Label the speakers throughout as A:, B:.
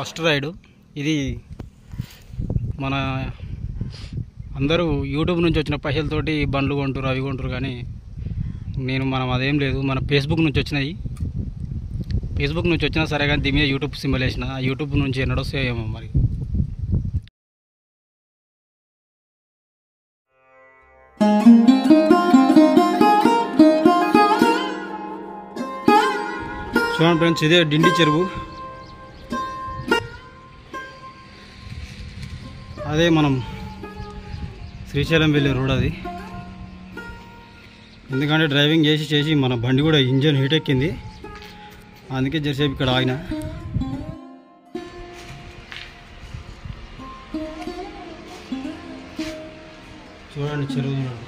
A: First ride ఇది. మన అందరూ యూట్యూబ్ నుంచి వచ్చిన పైసలతోటి బండ్లు కొంటారు, అవి కొంటారు. కానీ మనం అదేం లేదు, మన ఫేస్బుక్ నుంచి వచ్చినాయి. ఫేస్బుక్ నుంచి వచ్చినా సరే కానీ దీని మీద యూట్యూబ్ సింబల్ వేసిన, యూట్యూబ్ నుంచి ఎన్నడొస్తాయో ఏమో మరి. చూడండి ఫ్రెండ్స్, ఇదే డిండి చెరువు. అదే మనం శ్రీశైలం వెళ్ళే రోడ్ అది. ఎందుకంటే డ్రైవింగ్ చేసి మన బండి కూడా ఇంజన్ హీట్ ఎక్కింది, అందుకే జరసేపు ఇక్కడ ఆగిన. చూడండి చెరువు చూడండి.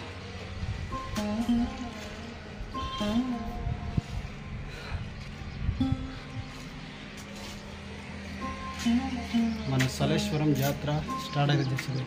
A: మన సలేశ్వరం జాతర స్టార్ట్ అయితే చేస్తుంది.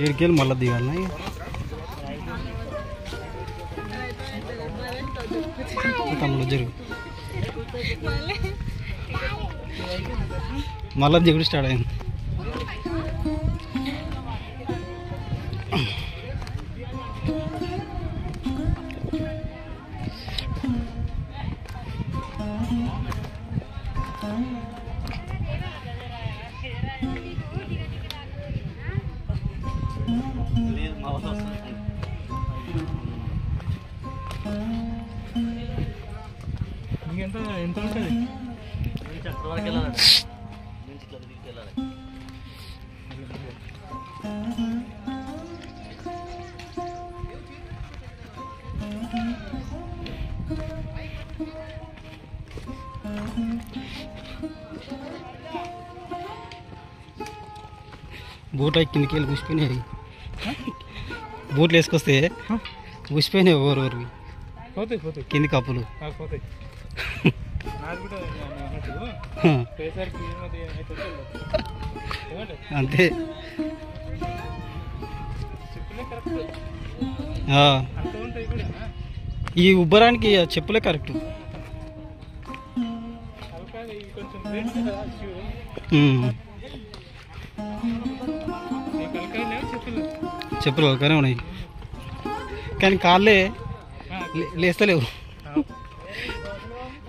A: ఏడుకెళ్ళి మళ్ళీ దిగాలన్నా. తమ్ముడు జరుగు, మళ్ళీ దిగుడు స్టార్ట్ అయింది.
B: ఎంత ఎంత ఉంటుంది
A: బూట్లు కిందికి వెళ్ళి కూసిపోయినాయి. బూట్లు వేసుకొస్తే కూసిపోయినాయి ఎవరు
B: పోతాయి పోతాయి
A: కింది కప్పులు.
B: పోతాయి
A: అంతే. ఈ ఉబ్బరానికి చెప్పులే కరెక్ట్. చెప్పులు ఒకనే ఉన్నాయి కానీ కాళ్ళే లేస్తలేవు,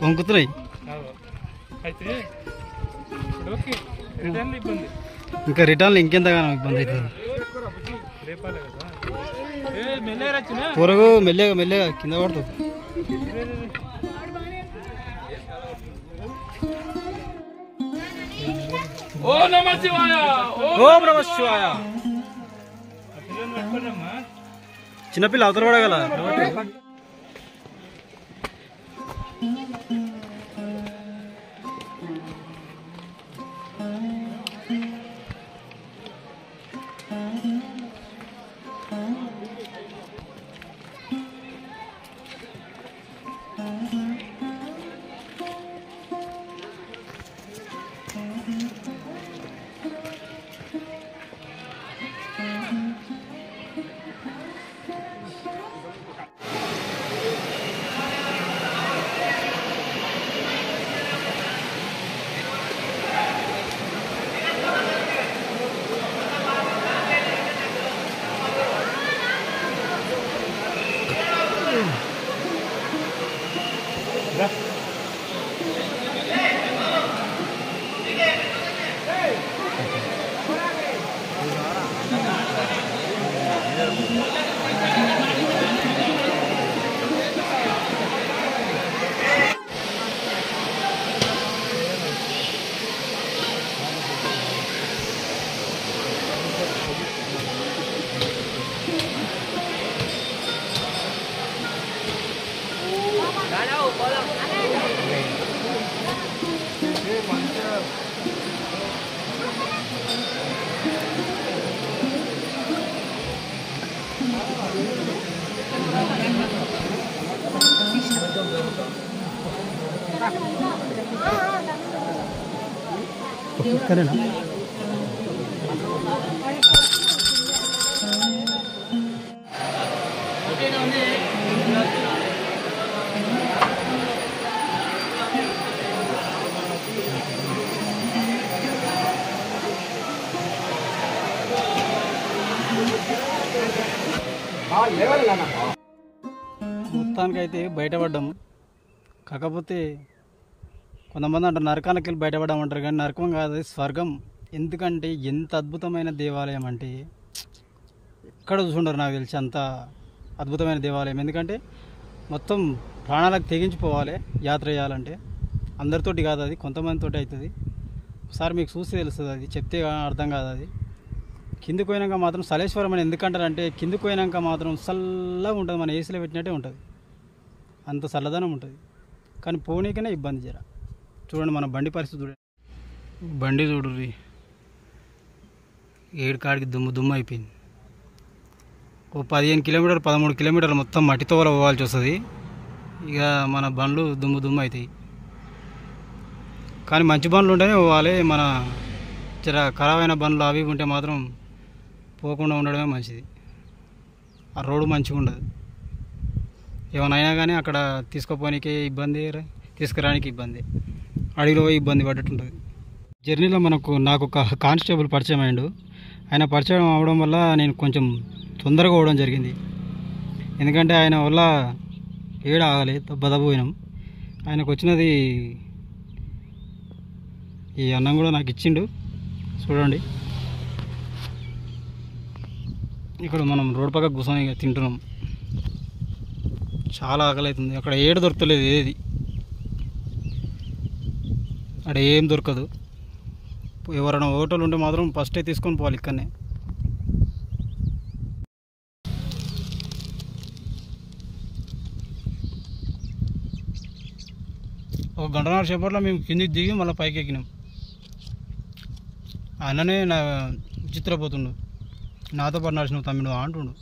A: వంకుతున్నాయి. ఇంకా రిటర్న్లో ఇంకెంతగానో ఇబ్బంది అవుతుంది. పొరగు మెల్లగా మెల్లగా కింద పడుతుంది.
B: ఓం నమః శివాయ.
A: ఓం నమః శివాయ. చిన్నపిల్ల అవతల పడగల. ఇక్కడేనా? మొత్తానికైతే బయటపడ్డాము. కాకపోతే కొంతమంది అంటారు నరకానికి వెళ్ళి బయటపడ్డామంటారు, కానీ నరకం కాదు, స్వర్గం. ఎందుకంటే ఎంత అద్భుతమైన దేవాలయం అంటే ఎక్కడ చూసుంటారు నాకు తెలిసి అంత అద్భుతమైన దేవాలయం. ఎందుకంటే మొత్తం ప్రాణాలకు తెగించిపోవాలి యాత్ర చేయాలంటే. అందరితోటి కాదు అది, కొంతమందితోటి అవుతుంది. ఒకసారి మీకు చూస్తే తెలుస్తుంది, అది చెప్తే అర్థం కాదు. అది కిందికి పోయినాక మాత్రం సలేశ్వరం అని ఎందుకంటారంటే కిందికి పోయినాక మాత్రం చల్లగా ఉంటుంది, మన ఏసీలో పెట్టినట్టే ఉంటుంది, అంత చల్లదనం ఉంటుంది. కానీ పోనీకనే ఇబ్బంది జర. చూడండి మన బండి పరిస్థితి చూడండి. బండి చూడుర్రి, ఏడు కాడికి దుమ్ము దుమ్ము అయిపోయింది. ఓ 15 కిలోమీటర్లు 13 కిలోమీటర్లు మొత్తం మట్టితో పోవాల్సి వస్తుంది. ఇక మన బండ్లు దుమ్ము దుమ్ము అవుతాయి. కానీ మంచి బండ్లు ఉంటేనే పోవాలి. మన జర ఖరాబ్ అయిన బండ్లు అవి ఉంటే మాత్రం పోకుండా ఉండడమే మంచిది. ఆ రోడ్డు మంచిగా ఉండదు, ఏమైనా కానీ అక్కడ తీసుకుపోనీకే ఇబ్బంది, తీసుకురానికి ఇబ్బంది, అడవిలో పోయి ఇబ్బంది పడ్డట్టు ఉంటుంది. జర్నీలో నాకు ఒక కానిస్టేబుల్ పరిచయం అయ్యాడు. ఆయన పరిచయం అవడం వల్ల నేను కొంచెం తొందరగా పోవడం జరిగింది. ఎందుకంటే ఆయన వల్ల ఏడ ఆగలే, బదపోయినాం. ఆయనకు వచ్చినది ఈ అన్నం కూడా నాకు ఇచ్చిండు. చూడండి, ఇక్కడ మనం రోడ్ పక్క కూర్చొని తింటున్నాం. చాలా ఆకలి అవుతుంది. అక్కడ ఏడు దొరకలేదు, ఏది అక్కడ ఏం దొరకదు. ఎవరైనా హోటల్ ఉంటే మాత్రం ఫస్టే తీసుకొని పోవాలి. ఇక్కడనే ఒక గంటన్నర సేపట్లో మేము కిందికి దిగి మళ్ళీ పైకి ఎక్కినాం. ఆయననే నా విచిత్రపోతుండు, నాతో పాటు నడిచిన తమ్ముడు అంటుండు.